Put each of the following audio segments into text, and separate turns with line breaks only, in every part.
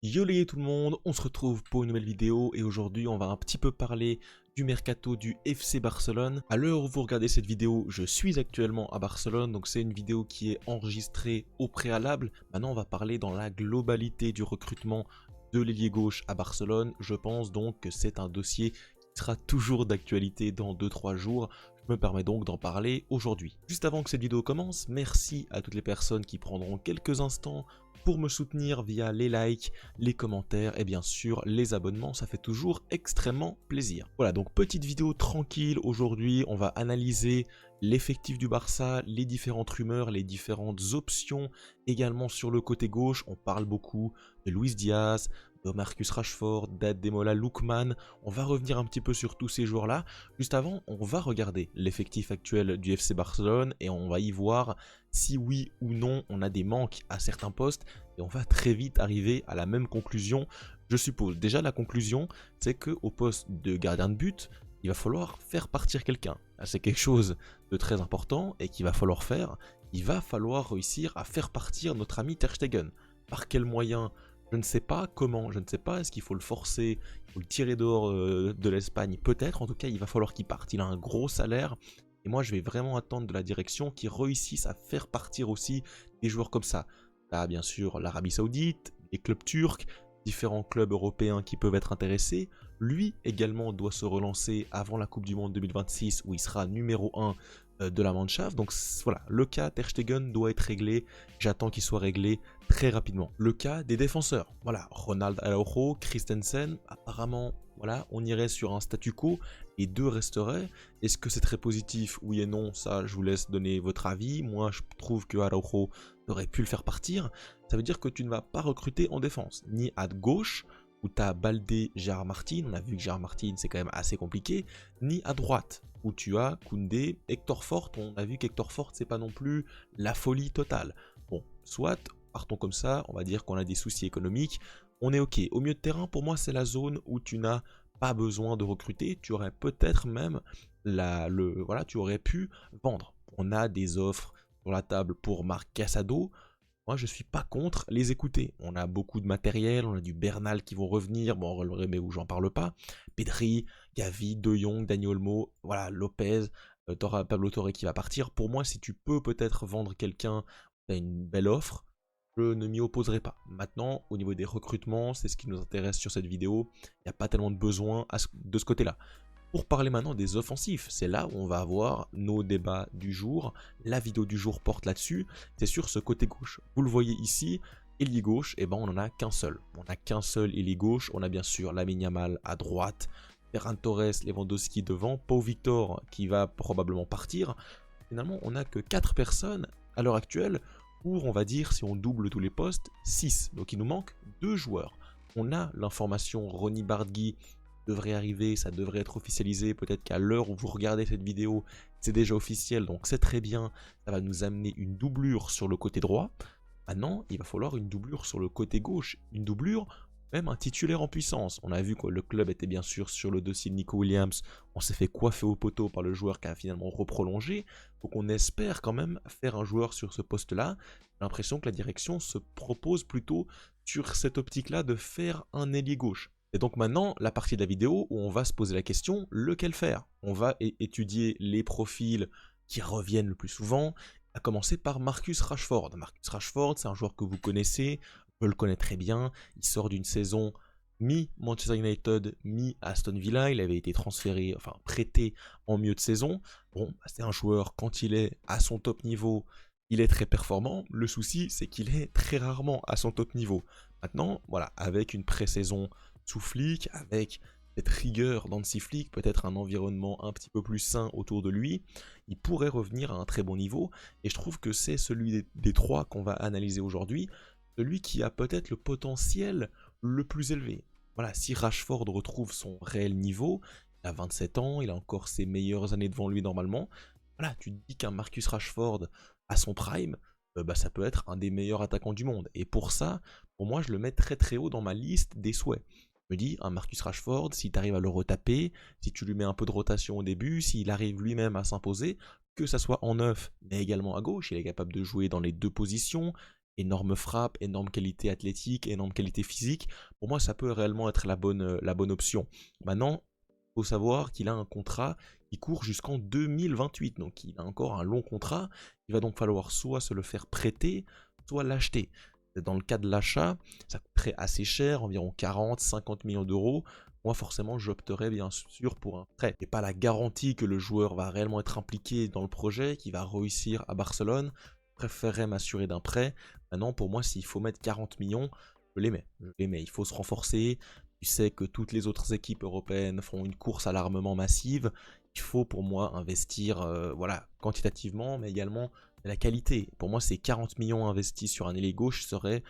Yo les gars tout le monde, on se retrouve pour une nouvelle vidéo et aujourd'hui on va un petit peu parler du mercato du FC Barcelone. À l'heure où vous regardez cette vidéo, je suis actuellement à Barcelone, donc c'est une vidéo qui est enregistrée au préalable. Maintenant on va parler dans la globalité du recrutement de l'ailier gauche à Barcelone. Je pense donc que c'est un dossier qui sera toujours d'actualité dans 2-3 jours. Je me permets donc d'en parler aujourd'hui. Juste avant que cette vidéo commence, merci à toutes les personnes qui prendront quelques instants pour me soutenir via les likes, les commentaires et bien sûr les abonnements, ça fait toujours extrêmement plaisir. Voilà, donc petite vidéo tranquille, aujourd'hui on va analyser l'effectif du Barça, les différentes rumeurs, les différentes options, également sur le côté gauche, on parle beaucoup de Luis Diaz, de Marcus Rashford, d'Ademola Lookman, on va revenir un petit peu sur tous ces joueurs-là. Juste avant, on va regarder l'effectif actuel du FC Barcelone et on va y voir si oui ou non on a des manques à certains postes et on va très vite arriver à la même conclusion, je suppose. Déjà la conclusion, c'est qu'au poste de gardien de but, il va falloir faire partir quelqu'un. C'est quelque chose de très important et qu'il va falloir faire. Il va falloir réussir à faire partir notre ami Ter Stegen. Par quel moyen? Je ne sais pas. Comment? Je ne sais pas. Est-ce qu'il faut le forcer? Il faut le tirer dehors de l'Espagne? Peut-être. En tout cas, il va falloir qu'il parte. Il a un gros salaire. Et moi, je vais vraiment attendre de la direction qu'ils réussissent à faire partir aussi des joueurs comme ça. Là, bien sûr, l'Arabie Saoudite, les clubs turcs, différents clubs européens qui peuvent être intéressés. Lui également doit se relancer avant la Coupe du Monde 2026 où il sera numéro 1 de la Mannschaft. Donc voilà, le cas Ter Stegen doit être réglé. J'attends qu'il soit réglé très rapidement. Le cas des défenseurs, voilà, Ronald Araujo, Christensen, apparemment, voilà, on irait sur un statu quo. Les deux resteraient. Est-ce que c'est très positif? Oui et non, ça je vous laisse donner votre avis. Moi je trouve que Araujo aurait pu le faire partir. Ça veut dire que tu ne vas pas recruter en défense, ni à gauche, où tu as Baldé, Gérard Martin, on a vu que Gérard Martin c'est quand même assez compliqué, ni à droite, où tu as Koundé, Hector Fort, on a vu qu'Hector Fort c'est pas non plus la folie totale. Bon, soit, partons comme ça, on va dire qu'on a des soucis économiques, on est ok. Au milieu de terrain, pour moi c'est la zone où tu n'as pas besoin de recruter, tu aurais peut-être même, voilà, tu aurais pu vendre. On a des offres sur la table pour Marc Casado. Moi, je suis pas contre les écouter. On a beaucoup de matériel, on a du Bernal qui vont revenir, bon, mais où j'en parle pas. Pedri, Gavi, De Jong, Dani Olmo, voilà, Lopez, Pablo Torre qui va partir. Pour moi, si tu peux peut-être vendre quelqu'un, tu as une belle offre, je ne m'y opposerai pas. Maintenant, au niveau des recrutements, c'est ce qui nous intéresse sur cette vidéo. Il n'y a pas tellement de besoin de ce côté-là. Pour parler maintenant des offensifs, c'est là où on va avoir nos débats du jour. La vidéo du jour porte là-dessus, c'est sur ce côté gauche. Vous le voyez ici, ailier gauche, et ben on n'en a qu'un seul. On n'a qu'un seul ailier gauche, on a bien sûr Lamine Yamal à droite, Ferran Torres, Lewandowski devant, Pau Victor qui va probablement partir. Finalement, on n'a que 4 personnes à l'heure actuelle pour, on va dire, si on double tous les postes, 6. Donc il nous manque 2 joueurs. On a l'information Ronny Bardgui devrait arriver, ça devrait être officialisé, peut-être qu'à l'heure où vous regardez cette vidéo, c'est déjà officiel, donc c'est très bien, ça va nous amener une doublure sur le côté droit. Maintenant, il va falloir une doublure sur le côté gauche, une doublure, même un titulaire en puissance. On a vu que le club était bien sûr sur le dossier de Nico Williams, on s'est fait coiffer au poteau par le joueur qui a finalement reprolongé, donc on espère quand même faire un joueur sur ce poste-là. J'ai l'impression que la direction se propose plutôt sur cette optique-là de faire un ailier gauche. Et donc maintenant, la partie de la vidéo où on va se poser la question, lequel faire? On va étudier les profils qui reviennent le plus souvent, à commencer par Marcus Rashford. Marcus Rashford, c'est un joueur que vous connaissez, je le connais très bien, il sort d'une saison mi-Manchester United, mi-Aston Villa, il avait été transféré, enfin prêté en milieu de saison. Bon, c'est un joueur, quand il est à son top niveau, il est très performant. Le souci, c'est qu'il est très rarement à son top niveau. Maintenant, voilà, avec une pré-saison sous Flick, avec cette rigueur d'Hansi Flick, peut-être un environnement un petit peu plus sain autour de lui, il pourrait revenir à un très bon niveau, et je trouve que c'est celui des 3 qu'on va analyser aujourd'hui, celui qui a peut-être le potentiel le plus élevé. Voilà, si Rashford retrouve son réel niveau, il a 27 ans, il a encore ses meilleures années devant lui normalement, voilà, tu te dis qu'un Marcus Rashford à son prime, ça peut être un des meilleurs attaquants du monde, et pour ça, pour moi je le mets très très haut dans ma liste des souhaits. Je me dis, un Marcus Rashford, si tu arrives à le retaper, si tu lui mets un peu de rotation au début, s'il arrive lui-même à s'imposer, que ça soit en neuf, mais également à gauche, il est capable de jouer dans les 2 positions, énorme frappe, énorme qualité athlétique, énorme qualité physique. Pour moi, ça peut réellement être la bonne option. Maintenant, il faut savoir qu'il a un contrat qui court jusqu'en 2028. Donc, il a encore un long contrat. Il va donc falloir soit se le faire prêter, soit l'acheter. Dans le cas de l'achat, ça coûterait assez cher, environ 40-50 millions d'euros. Moi, forcément, j'opterais bien sûr pour un prêt. Et pas la garantie que le joueur va réellement être impliqué dans le projet, qu'il va réussir à Barcelone. Je préférerais m'assurer d'un prêt. Maintenant, pour moi, s'il faut mettre 40 millions, je les mets. Je les mets. Il faut se renforcer. Tu sais que toutes les autres équipes européennes font une course à l'armement massive. Il faut pour moi investir voilà, quantitativement, mais également de la qualité. Pour moi, ces 40 millions investis sur un ailier gauche serait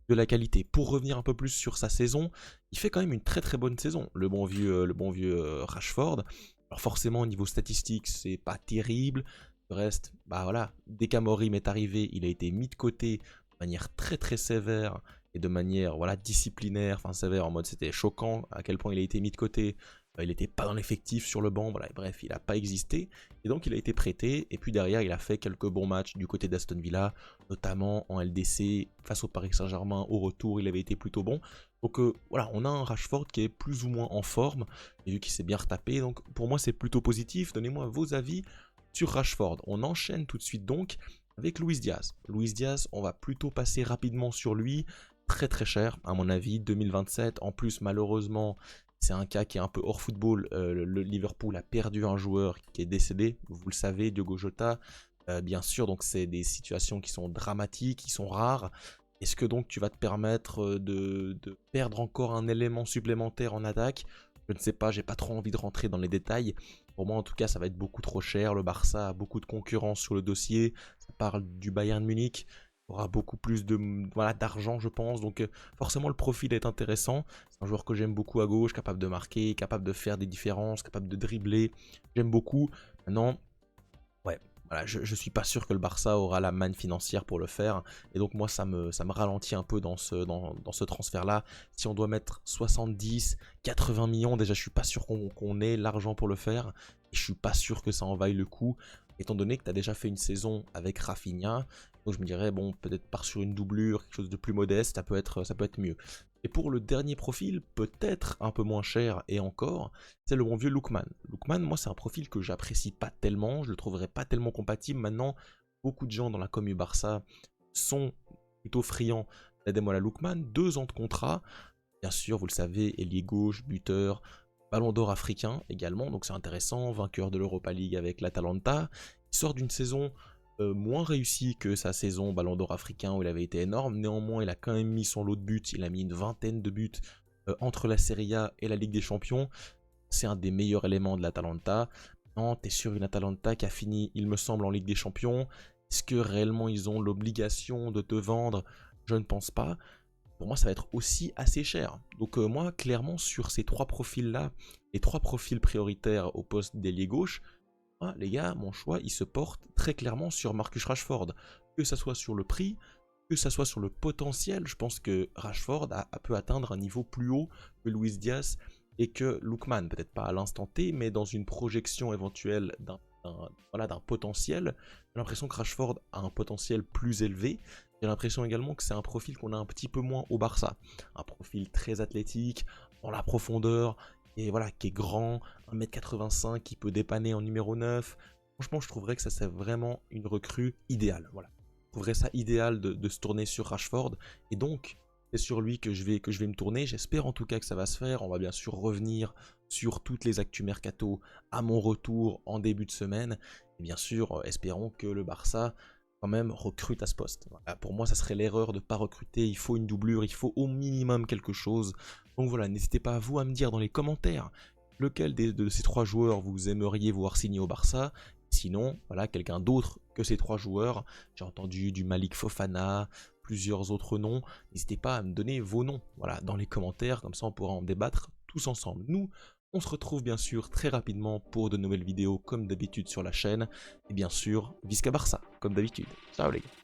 de la qualité. Pour revenir un peu plus sur sa saison, il fait quand même une très très bonne saison, le bon vieux Rashford. Alors forcément, au niveau statistique, c'est pas terrible. Le reste, bah voilà, dès qu'Amorim est arrivé, il a été mis de côté de manière très très sévère et de manière voilà disciplinaire, enfin sévère en mode c'était choquant à quel point il a été mis de côté. Il n'était pas dans l'effectif sur le banc, voilà, bref, il n'a pas existé. Et donc il a été prêté, et puis derrière il a fait quelques bons matchs du côté d'Aston Villa, notamment en LDC face au Paris Saint-Germain, au retour il avait été plutôt bon. Donc voilà, on a un Rashford qui est plus ou moins en forme, et vu qu'il s'est bien retapé, donc pour moi c'est plutôt positif. Donnez-moi vos avis sur Rashford. On enchaîne tout de suite donc avec Luis Diaz. Luis Diaz, on va plutôt passer rapidement sur lui, très très cher à mon avis, 2027, en plus malheureusement... C'est un cas qui est un peu hors football. Le Liverpool a perdu un joueur qui est décédé, vous le savez, Diogo Jota. Bien sûr, donc c'est des situations qui sont dramatiques, qui sont rares. Est-ce que donc tu vas te permettre de perdre encore un élément supplémentaire en attaque? Je ne sais pas, j'ai pas trop envie de rentrer dans les détails. Pour moi, en tout cas, ça va être beaucoup trop cher. Le Barça a beaucoup de concurrence sur le dossier. Ça parle du Bayern Munich. Aura beaucoup plus de voilà, d'argent je pense, donc forcément le profil est intéressant. C'est un joueur que j'aime beaucoup à gauche, capable de marquer, capable de faire des différences, capable de dribbler, j'aime beaucoup. Maintenant, ouais, voilà, je suis pas sûr que le Barça aura la manne financière pour le faire, et donc moi ça me ralentit un peu dans ce transfert là. Si on doit mettre 70-80 millions, déjà je suis pas sûr qu'on ait l'argent pour le faire, et je suis pas sûr que ça en vaille le coup, étant donné que tu as déjà fait une saison avec Rafinha. Donc je me dirais, bon, peut-être part sur une doublure, quelque chose de plus modeste, ça peut être mieux. Et pour le dernier profil, peut-être un peu moins cher et encore, c'est le bon vieux Lookman. Lookman, moi, c'est un profil que j'apprécie pas tellement, je le trouverais pas tellement compatible. Maintenant, beaucoup de gens dans la commu Barça sont plutôt friands d'Ademola Lookman. 2 ans de contrat, bien sûr, vous le savez, ailier gauche, buteur, ballon d'or africain également, donc c'est intéressant, vainqueur de l'Europa League avec l'Atalanta. Il sort d'une saison moins réussi que sa saison Ballon d'Or africain où il avait été énorme. Néanmoins, il a quand même mis son lot de buts. Il a mis une vingtaine de buts entre la Serie A et la Ligue des Champions. C'est un des meilleurs éléments de l'Atalanta. Non, t'es sur une Atalanta qui a fini, il me semble, en Ligue des Champions. Est-ce que réellement ils ont l'obligation de te vendre? Je ne pense pas. Pour moi, ça va être aussi assez cher. Donc moi, clairement, sur ces 3 profils-là, les 3 profils prioritaires au poste d'ailier gauche, les gars, mon choix, il se porte très clairement sur Marcus Rashford. Que ça soit sur le prix, que ça soit sur le potentiel, je pense que Rashford peut atteindre un niveau plus haut que Luis Diaz et que Lookman. Peut-être pas à l'instant T, mais dans une projection éventuelle d'un potentiel. J'ai l'impression que Rashford a un potentiel plus élevé. J'ai l'impression également que c'est un profil qu'on a un petit peu moins au Barça. Un profil très athlétique, dans la profondeur, et voilà, qui est grand, 1m85, qui peut dépanner en numéro 9. Franchement, je trouverais que ça c'est vraiment une recrue idéale. Voilà. Je trouverais ça idéal de se tourner sur Rashford. Et donc, c'est sur lui que je vais me tourner. J'espère en tout cas que ça va se faire. On va bien sûr revenir sur toutes les actus mercato à mon retour en début de semaine. Et bien sûr, espérons que le Barça quand même recrute à ce poste. Voilà, pour moi, ça serait l'erreur de ne pas recruter. Il faut une doublure, il faut au minimum quelque chose. Donc voilà, n'hésitez pas vous à me dire dans les commentaires lequel de ces 3 joueurs vous aimeriez voir signer au Barça. Sinon, voilà, quelqu'un d'autre que ces 3 joueurs. J'ai entendu du Malik Fofana, plusieurs autres noms. N'hésitez pas à me donner vos noms, voilà, dans les commentaires, comme ça on pourra en débattre tous ensemble. Nous, on se retrouve bien sûr très rapidement pour de nouvelles vidéos comme d'habitude sur la chaîne. Et bien sûr, Visca Barça, comme d'habitude. Ciao les gars.